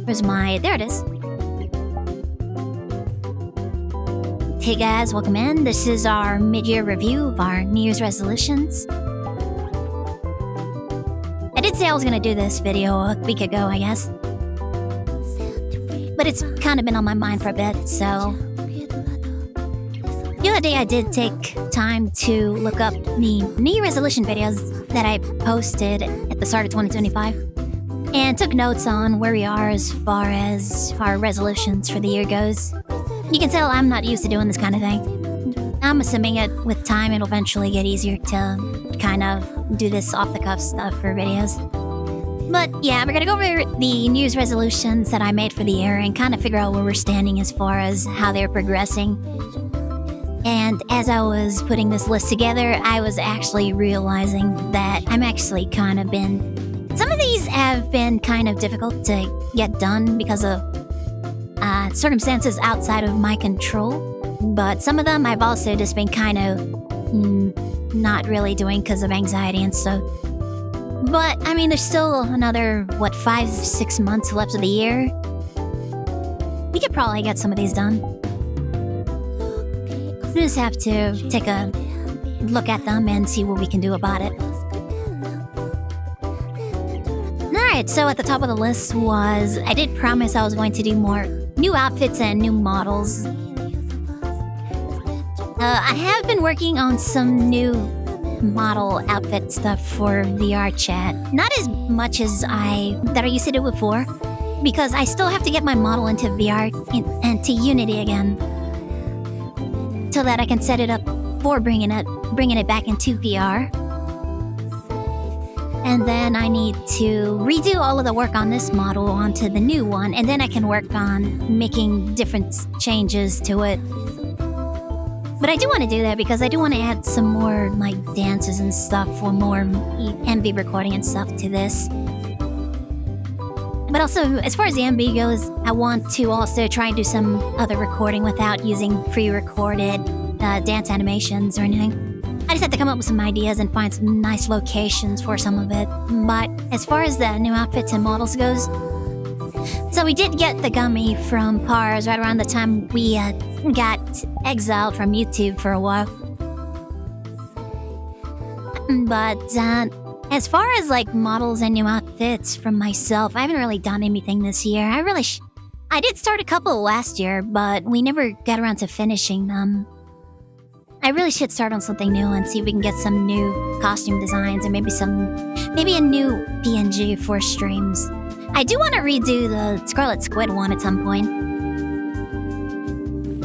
Where's my... There it is. Hey guys, welcome in. This is our mid-year review of our New Year's resolutions. I did say I was going to do this video a week ago, I guess. But it's kind of been on my mind for a bit, so... The other day I did take time to look up the New Year resolution videos that I posted at the start of 2025 and took notes on where we are as far as our resolutions for the year goes. You can tell I'm not used to doing this kind of thing. I'm assuming with time it'll eventually get easier to kind of do this off-the-cuff stuff for videos. But yeah, we're gonna go over the New Year's resolutions that I made for the year and kind of figure out where we're standing as far as how they're progressing. And as I was putting this list together, I was actually realizing that I'm actually kind of been... Some of these have been kind of difficult to get done because of circumstances outside of my control. But some of them I've also just been kind of not really doing because of anxiety and stuff. But, I mean, there's still another, 5-6 months left of the year. We could probably get some of these done. We just have to take a look at them and see what we can do about it. Alright, so at the top of the list was... I did promise I was going to do more new outfits and new models. I have been working on some new model outfit stuff for VR chat. Not as much as I used to do before, because I still have to get my model into VR and to Unity again, so that I can set it up for bringing it back into VR. And then I need to redo all of the work on this model onto the new one, and then I can work on making different changes to it. But I do want to do that because I do want to add some more like dances and stuff for more MV recording and stuff to this. But also, as far as the MV goes, I want to also try and do some other recording without using pre-recorded dance animations or anything. I just have to come up with some ideas and find some nice locations for some of it. But as far as the new outfits and models goes, so we did get the gummy from Pars right around the time we got exiled from YouTube for a while. But as far as like models and new outfits from myself, I haven't really done anything this year. I did start a couple last year, but we never got around to finishing them. I really should start on something new and see if we can get some new costume designs and maybe a new PNG for streams. I do want to redo the Scarlet Squid one at some point.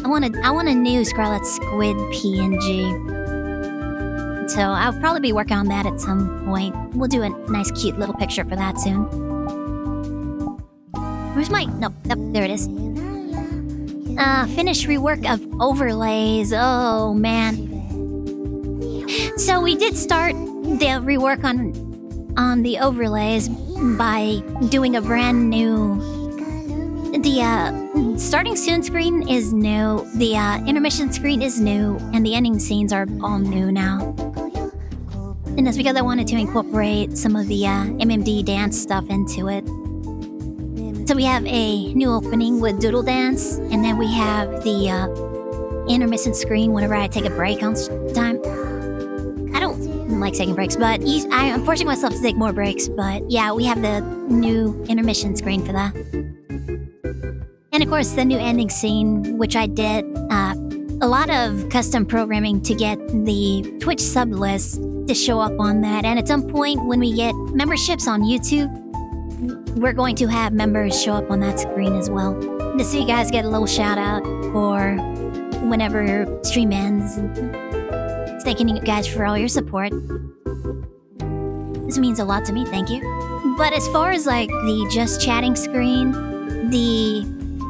I want a new Scarlet Squid PNG. So I'll probably be working on that at some point. We'll do a nice cute little picture for that soon. Where's my... Nope, there it is. Finish rework of overlays. Oh, man. So we did start the rework on the overlays by doing a brand new... The starting soon screen is new, the intermission screen is new, and the ending scenes are all new now. And that's because I wanted to incorporate some of the MMD dance stuff into it. So we have a new opening with Doodle Dance, and then we have the intermission screen whenever I take a break on time. I don't like taking breaks, but I'm forcing myself to take more breaks. But yeah, we have the new intermission screen for that. And of course, the new ending scene, which I did a lot of custom programming to get the Twitch sub list to show up on that. And at some point, when we get memberships on YouTube, we're going to have members show up on that screen as well. Just so you guys get a little shout out for whenever your stream ends. Thanking you guys for all your support. This means a lot to me, thank you. But as far as like the just chatting screen, the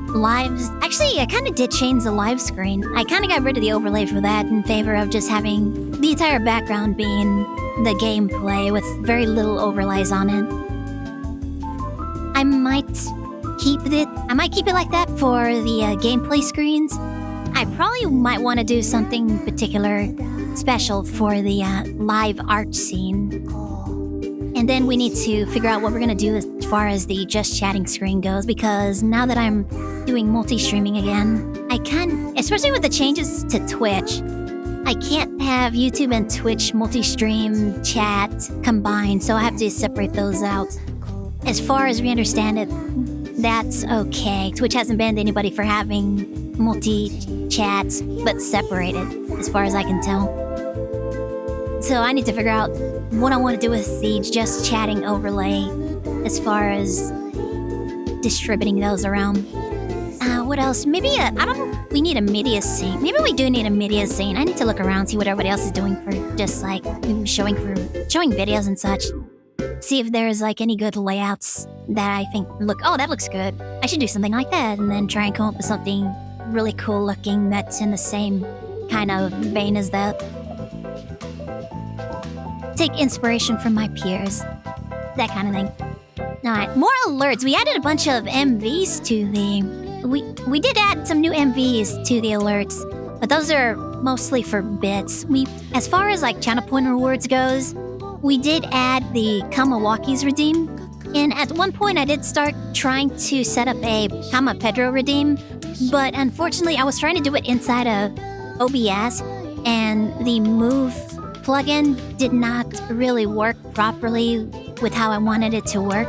lives... Actually, I kind of did change the live screen. I kind of got rid of the overlay for that in favor of just having the entire background being the gameplay with very little overlays on it. I might keep it like that for the gameplay screens. I probably might want to do something particular special for the live art scene. And then we need to figure out what we're gonna do as far as the just chatting screen goes, because now that I'm doing multi-streaming again, I can, especially with the changes to Twitch, I can't have YouTube and Twitch multi-stream chat combined, so I have to separate those out. As far as we understand it, that's okay. Twitch hasn't banned anybody for having multi-chats, but separated, as far as I can tell. So I need to figure out what I want to do with the just chatting overlay as far as distributing those around. What else? Maybe I don't know. We need a media scene. Maybe we do need a media scene. I need to look around, see what everybody else is doing for just like showing videos and such. See if there's like any good layouts that I think that looks good. I should do something like that, and then try and come up with something really cool looking that's in the same kind of vein as that. Take inspiration from my peers. That kind of thing. Alright, more alerts. We added a bunch of MVs to the... We did add some new MVs to the alerts, but those are mostly for bits. As far as like channel point rewards goes, we did add the Kamawakis redeem. And at one point I did start trying to set up a Kama Pedro redeem, but unfortunately I was trying to do it inside of OBS, and the move plugin did not really work properly with how I wanted it to work.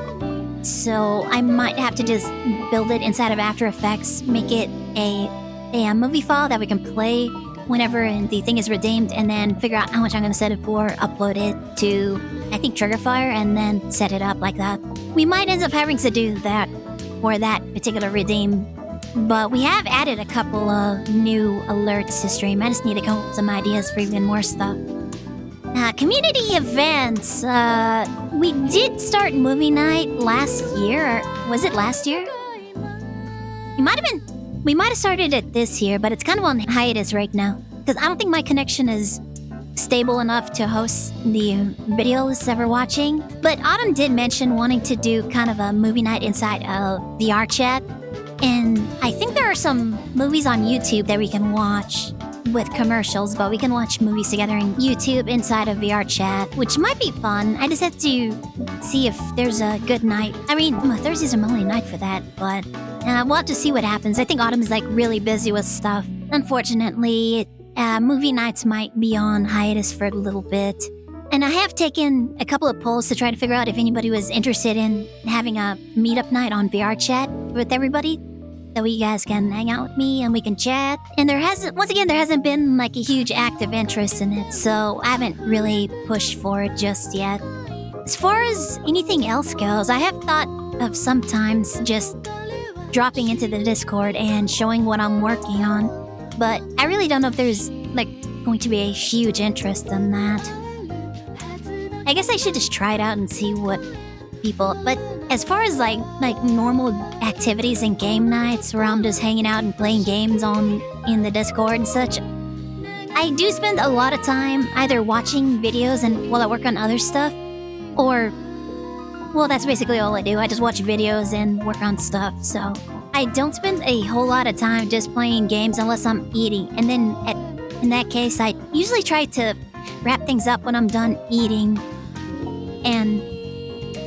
So I might have to just build it inside of After Effects, make it a movie file that we can play whenever the thing is redeemed, and then figure out how much I'm going to set it for, upload it to, I think, Triggerfire, and then set it up like that. We might end up having to do that for that particular redeem, but we have added a couple of new alerts to stream. I just need to come up with some ideas for even more stuff. Community events. We did start movie night last year. Or was it last year? We might have started it this year, but it's kind of on hiatus right now. Because I don't think my connection is stable enough to host the videos that we're watching. But Autumn did mention wanting to do kind of a movie night inside of VR chat. And I think there are some movies on YouTube that we can watch with commercials, but we can watch movies together in YouTube inside of VR chat, which might be fun. I just have to see if there's a good night. I mean, Thursdays are my only night for that, but we'll have to see what happens. I think Autumn is like really busy with stuff. Unfortunately, movie nights might be on hiatus for a little bit. And I have taken a couple of polls to try to figure out if anybody was interested in having a meetup night on VR chat with everybody, so you guys can hang out with me and we can chat. And there hasn't been like a huge active interest in it, so I haven't really pushed for it just yet. As far as anything else goes, I have thought of sometimes just dropping into the Discord and showing what I'm working on, but I really don't know if there's like going to be a huge interest in that. I guess I should just try it out and see what people... But as far as like normal activities and game nights where I'm just hanging out and playing games in the Discord and such, I do spend a lot of time either watching videos and while I work on other stuff, or... Well, that's basically all I do. I just watch videos and work on stuff, so... I don't spend a whole lot of time just playing games unless I'm eating, and then in that case, I usually try to wrap things up when I'm done eating, and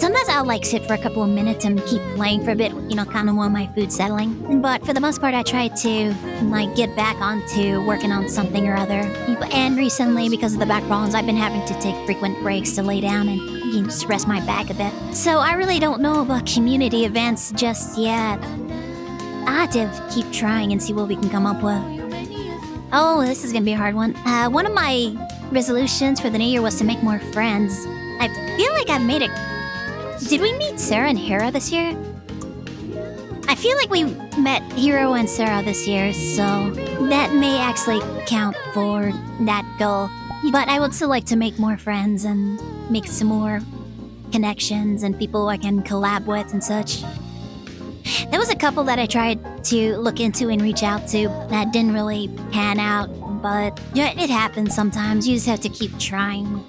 sometimes I'll like sit for a couple of minutes and keep playing for a bit, kind of while my food's settling. But for the most part, I try to like get back onto working on something or other. And recently, because of the back problems, I've been having to take frequent breaks to lay down and just rest my back a bit. So I really don't know about community events just yet. I have to keep trying and see what we can come up with. Oh, this is gonna be a hard one. One of my resolutions for the new year was to make more friends. I feel like I've made it. Did we meet Sarah and Hera this year? I feel like we met Hero and Sarah this year, so that may actually count for that goal. But I would still like to make more friends and make some more connections and people I can collab with and such. There was a couple that I tried to look into and reach out to that didn't really pan out, but it happens sometimes. You just have to keep trying.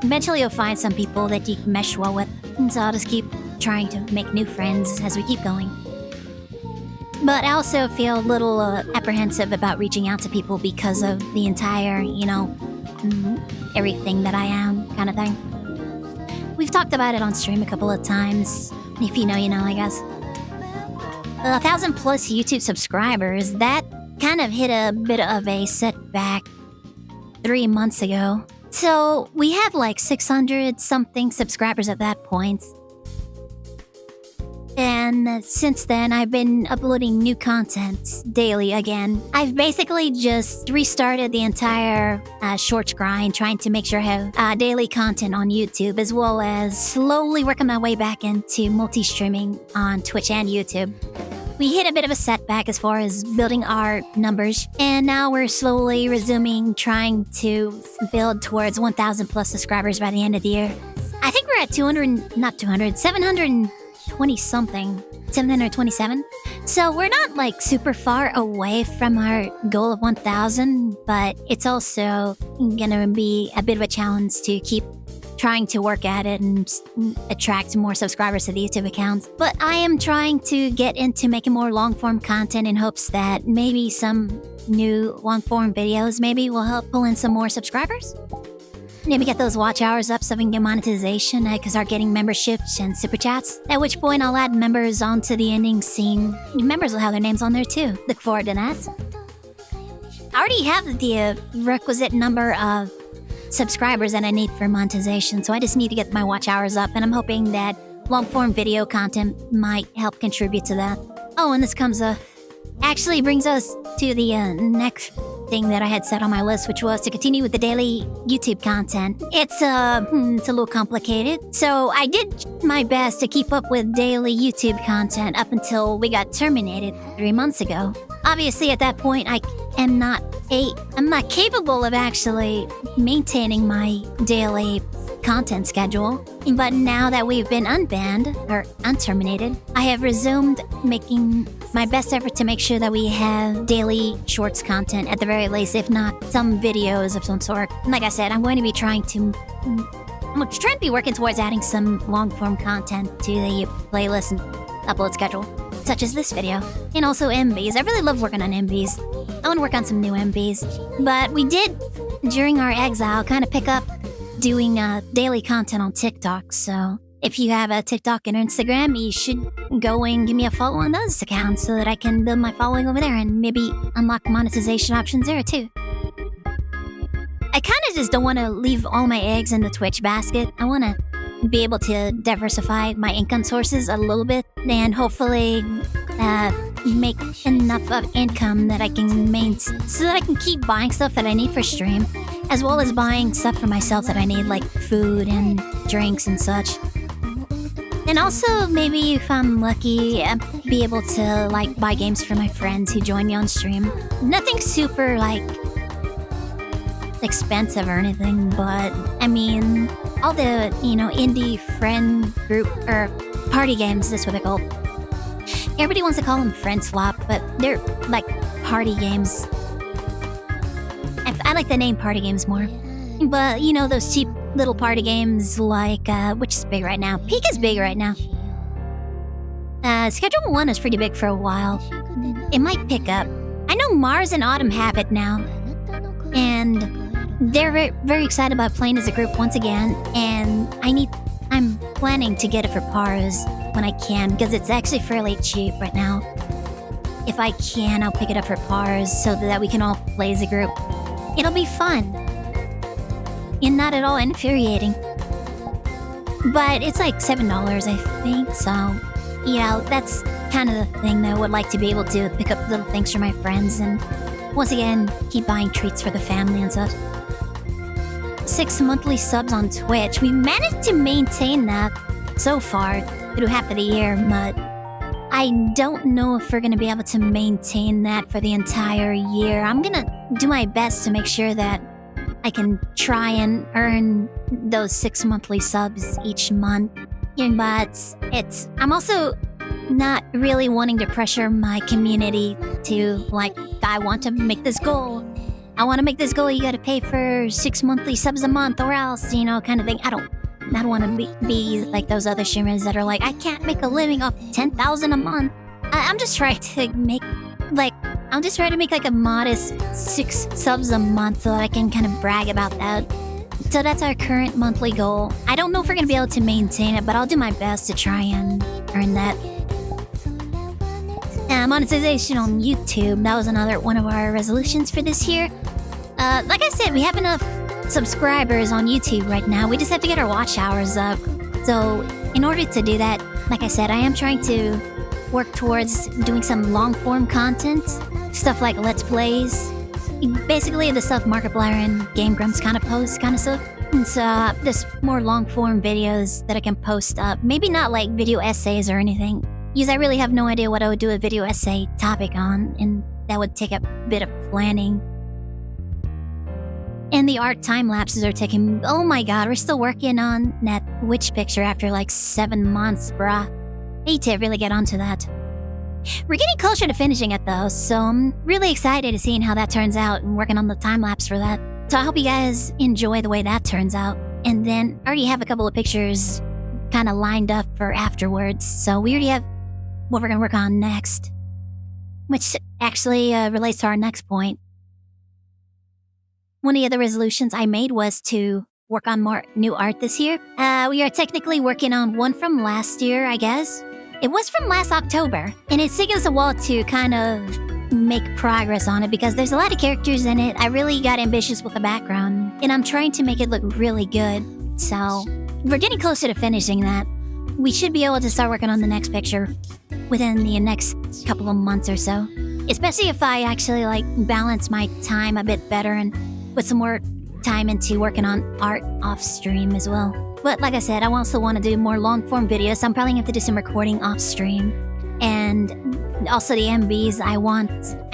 Eventually you'll find some people that you can mesh well with, and so I'll just keep trying to make new friends as we keep going. But I also feel a little apprehensive about reaching out to people because of the entire, everything that I am kind of thing. We've talked about it on stream a couple of times. If you know, you know, I guess. 1,000 plus YouTube subscribers, that kind of hit a bit of a setback 3 months ago. So we have like 600 something subscribers at that point. And since then, I've been uploading new content daily again. I've basically just restarted the entire shorts grind, trying to make sure I have daily content on YouTube, as well as slowly working my way back into multi-streaming on Twitch and YouTube. We hit a bit of a setback as far as building our numbers, and now we're slowly resuming trying to build towards 1,000 plus subscribers by the end of the year. I think we're at 720 something, 727. So we're not like super far away from our goal of 1,000, but it's also gonna be a bit of a challenge to keep trying to work at it and attract more subscribers to the YouTube account. But I am trying to get into making more long-form content in hopes that maybe some new long-form videos maybe will help pull in some more subscribers. Maybe get those watch hours up so we can get monetization, because start getting memberships and super chats. At which point I'll add members onto the ending scene. Members will have their names on there too. Look forward to that. I already have the requisite number of subscribers that I need for monetization, so I just need to get my watch hours up, and I'm hoping that long-form video content might help contribute to that. Oh, and this comes actually brings us to the next thing that I had set on my list, which was to continue with the daily YouTube content. It's a little complicated, so I did my best to keep up with daily YouTube content up until we got terminated 3 months ago. Obviously, at that point, I'm not capable of actually maintaining my daily content schedule. But now that we've been unbanned or unterminated, I have resumed making my best effort to make sure that we have daily shorts content at the very least, if not some videos of some sort. And like I said, I'm going to be trying to be working towards adding some long-form content to the playlist and upload schedule, such as this video. And also MVs. I really love working on MVs. I want to work on some new MVs. But we did, during our exile, kind of pick up doing daily content on TikTok. So if you have a TikTok and Instagram, you should go and give me a follow on those accounts so that I can build my following over there and maybe unlock monetization options there too. I kind of just don't want to leave all my eggs in the Twitch basket. I want to be able to diversify my income sources a little bit and hopefully make enough of income that I can so that I can keep buying stuff that I need for stream, as well as buying stuff for myself that I need, like food and drinks and such. And also, maybe if I'm lucky, be able to like buy games for my friends who join me on stream. Nothing super like expensive or anything, but I mean, all the, indie friend group or party games, that's what they're called. Everybody wants to call them friend swap, but they're like party games. I like the name party games more. But, those cheap little party games like, which is big right now? Peak is big right now. Schedule 1 is pretty big for a while. It might pick up. I know Mars and Autumn have it now. And they're very, very excited about playing as a group once again. And I'm planning to get it for Pars when I can, because it's actually fairly cheap right now. If I can, I'll pick it up for Pars so that we can all play as a group. It'll be fun. And not at all infuriating. But it's like $7, I think, so... that's kind of the thing that I would like to be able to pick up little things for my friends and, once again, keep buying treats for the family and such. 6 monthly subs on Twitch. We managed to maintain that so far through half of the year, but I don't know if we're going to be able to maintain that for the entire year. I'm going to do my best to make sure that I can try and earn those 6 monthly subs each month. But I'm also not really wanting to pressure my community to, like, I want to make this goal. I want to make this goal, you gotta pay for 6 monthly subs a month or else, kind of thing. I don't want to be like those other streamers that are like, I can't make a living off 10,000 a month. I'm just trying to make, like a modest 6 subs a month so that I can kind of brag about that So that's our current monthly goal. I don't know if we're gonna be able to maintain it, but I'll do my best to try and earn that. Monetization on YouTube. That was another one of our resolutions for this year. Like I said, we have enough subscribers on YouTube right now. We just have to get our watch hours up. So in order to do that, like I said, I am trying to work towards doing some long-form content. Stuff like Let's Plays. Basically the stuff Markiplier and Game Grumps kind of post kind of stuff. And so there's more long-form videos that I can post up. Maybe not like video essays or anything. Because I really have no idea what I would do a video essay topic on, and that would take a bit of planning. And the art time lapses are taking... Oh my god, we're still working on that witch picture after like 7 months, bruh. I need to really get onto that. We're getting closer to finishing it though, so I'm really excited to seeing how that turns out and working on the time lapse for that. So I hope you guys enjoy the way that turns out. And then I already have a couple of pictures kind of lined up for afterwards, so we already have what we're going to work on next. Which actually relates to our next point. One of the other resolutions I made was to work on more new art this year. We are technically working on one from last year, I guess. It was from last October, and it's taken us a while to kind of make progress on it because there's a lot of characters in it. I really got ambitious with the background, and I'm trying to make it look really good. So we're getting closer to finishing that. We should be able to start working on the next picture within the next couple of months or so. Especially if I actually balance my time a bit better and put some more time into working on art off stream as well. But like I said, I also want to do more long form videos, so I'm probably going to have to do some recording off stream. And also the MVs I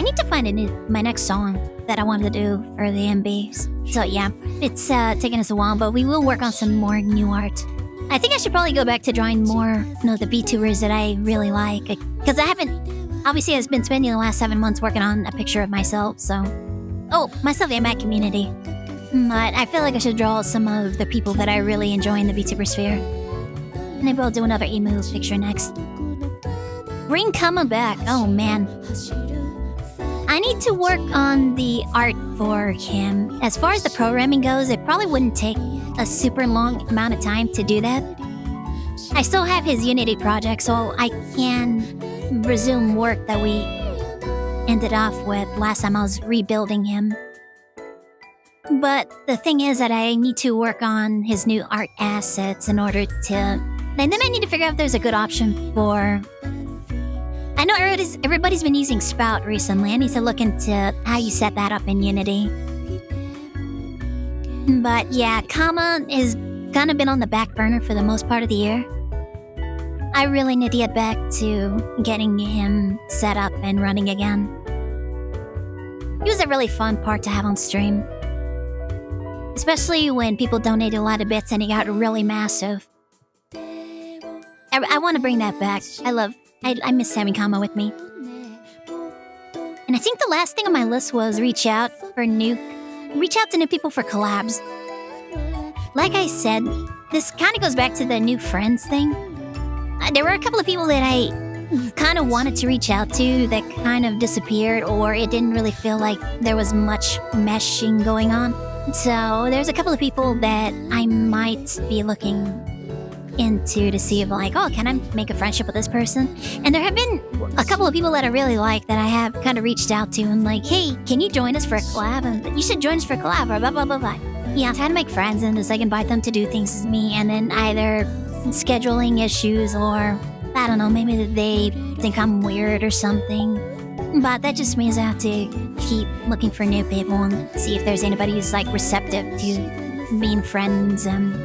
need to find my next song that I wanted to do for the MVs. So yeah, it's taking us a while, but we will work on some more new art. I think I should probably go back to drawing more, the VTubers that I really like. Because I haven't... Obviously, I've been spending the last 7 months working on a picture of myself, so... Oh, myself and my community. But I feel like I should draw some of the people that I really enjoy in the VTuber sphere. Maybe I'll do another emu picture next. Bring Kama back. Oh, man. I need to work on the art for him. As far as the programming goes, it probably wouldn't take a super long amount of time to do that. I still have his Unity project, so I can resume work that we ended off with last time I was rebuilding him. But the thing is that I need to work on his new art assets in order to... And then I need to figure out if there's a good option for... I know everybody's been using Spout recently. I need to look into how you set that up in Unity. But yeah, Kama is kind of been on the back burner for the most part of the year. I really need to get back to getting him set up and running again. He was a really fun part to have on stream. Especially when people donated a lot of bits and he got really massive. I want to bring that back. I miss having Kama with me. And I think the last thing on my list was reach out to new people for collabs. Like I said, this kind of goes back to the new friends thing. There were a couple of people that I kind of wanted to reach out to that kind of disappeared, or it didn't really feel like there was much meshing going on. So there's a couple of people that I might be looking into to see if can I make a friendship with this person? And there have been a couple of people that I really like that I have kind of reached out to and hey, can you join us for a collab? And you should join us for a collab or blah, blah, blah, blah. Yeah, I'm trying to make friends and just invite them to do things with me, and then either scheduling issues or, I don't know, maybe they think I'm weird or something. But that just means I have to keep looking for new people and see if there's anybody who's receptive to being friends and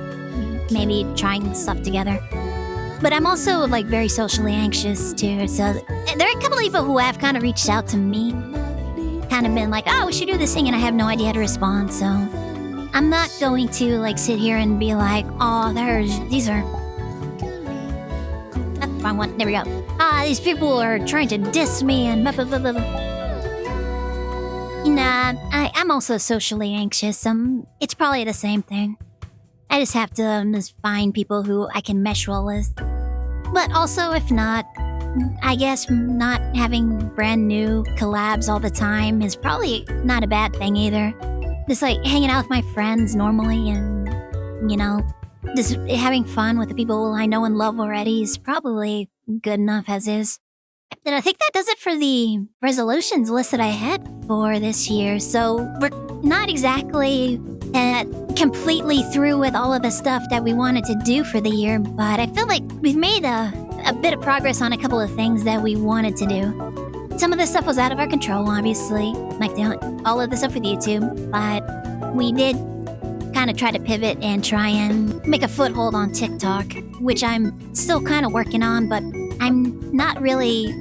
maybe trying stuff together. But I'm also very socially anxious too, so there are a couple of people who have kind of reached out to me, kind of been oh, we should do this thing, and I have no idea how to respond, so I'm not going to sit here and be oh, these are... Wrong one, there we go. These people are trying to diss me and blah, blah, blah, blah, blah. Nah, I'm also socially anxious, it's probably the same thing. I just have to just find people who I can mesh well with. But also, if not, I guess not having brand new collabs all the time is probably not a bad thing either. Just hanging out with my friends normally and you know, just having fun with the people I know and love already is probably good enough as is. And I think that does it for the resolutions list that I had for this year. So we're not exactly completely through with all of the stuff that we wanted to do for the year, but I feel like we've made a bit of progress on a couple of things that we wanted to do. Some of this stuff was out of our control, obviously, like all of the stuff with YouTube, but we did kind of try to pivot and try and make a foothold on TikTok, which I'm still kind of working on, but I'm not really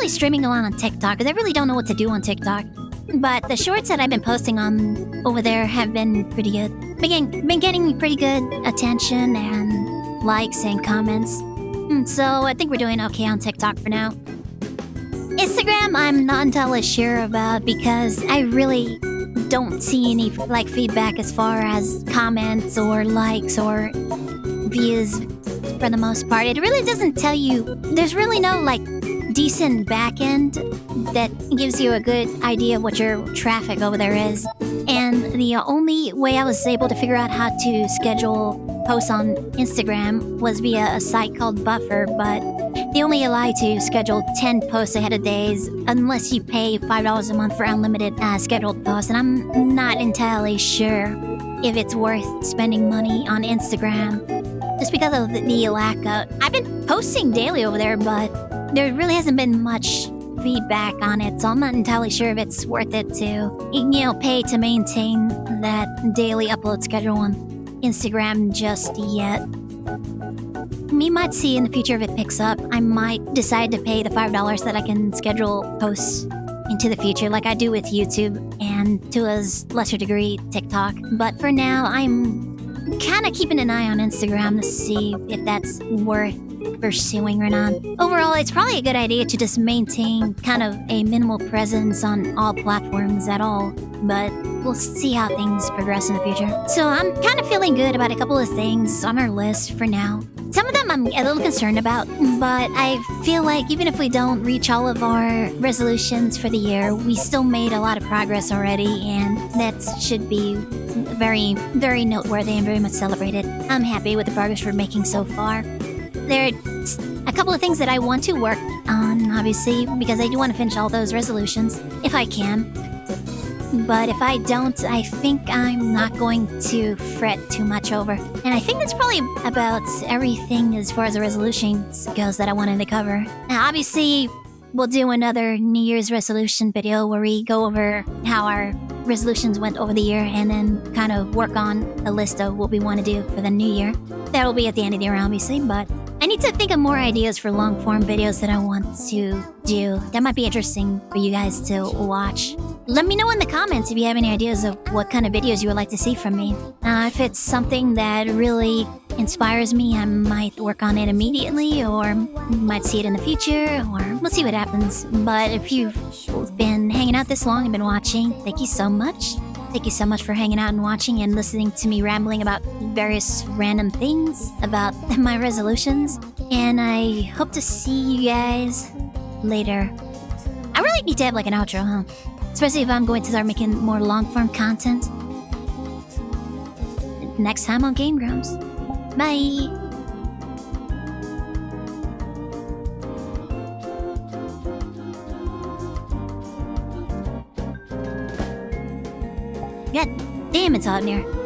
streaming a lot on TikTok because I really don't know what to do on TikTok. But the shorts that I've been posting on over there have been pretty good. Been getting pretty good attention and likes and comments. So I think we're doing okay on TikTok for now. Instagram, I'm not entirely sure about because I really don't see any feedback as far as comments or likes or views for the most part. It really doesn't tell you. There's really no decent backend that gives you a good idea of what your traffic over there is. And the only way I was able to figure out how to schedule posts on Instagram was via a site called Buffer, but they only allow you to schedule 10 posts ahead of days unless you pay $5 a month for unlimited scheduled posts. And I'm not entirely sure if it's worth spending money on Instagram just because of the lack of... I've been posting daily over there, but there really hasn't been much feedback on it, so I'm not entirely sure if it's worth it to, pay to maintain that daily upload schedule on Instagram just yet. We might see in the future if it picks up. I might decide to pay the $5 that I can schedule posts into the future like I do with YouTube and to a lesser degree TikTok. But for now, I'm kind of keeping an eye on Instagram to see if that's worth pursuing or not. Overall, it's probably a good idea to just maintain kind of a minimal presence on all platforms at all, but we'll see how things progress in the future. So I'm kind of feeling good about a couple of things on our list for now. Some of them I'm a little concerned about, but I feel like even if we don't reach all of our resolutions for the year, we still made a lot of progress already, and that should be very, very noteworthy and very much celebrated. I'm happy with the progress we're making so far. There are a couple of things that I want to work on, obviously, because I do want to finish all those resolutions, if I can. But if I don't, I think I'm not going to fret too much over. And I think that's probably about everything as far as the resolutions goes that I wanted to cover. Now, obviously, we'll do another New Year's resolution video where we go over how our resolutions went over the year and then kind of work on a list of what we want to do for the new year. That will be at the end of the year, obviously, but I need to think of more ideas for long-form videos that I want to do. That might be interesting for you guys to watch. Let me know in the comments if you have any ideas of what kind of videos you would like to see from me. If it's something that really inspires me, I might work on it immediately, or might see it in the future, or we'll see what happens. But if you've been hanging out this long and been watching, thank you so much. Thank you so much for hanging out and watching and listening to me rambling about various random things about my resolutions. And I hope to see you guys later. I really need to have an outro, huh? Especially if I'm going to start making more long-form content. Next time on Game Grumps. Bye! God damn, it's hot in here.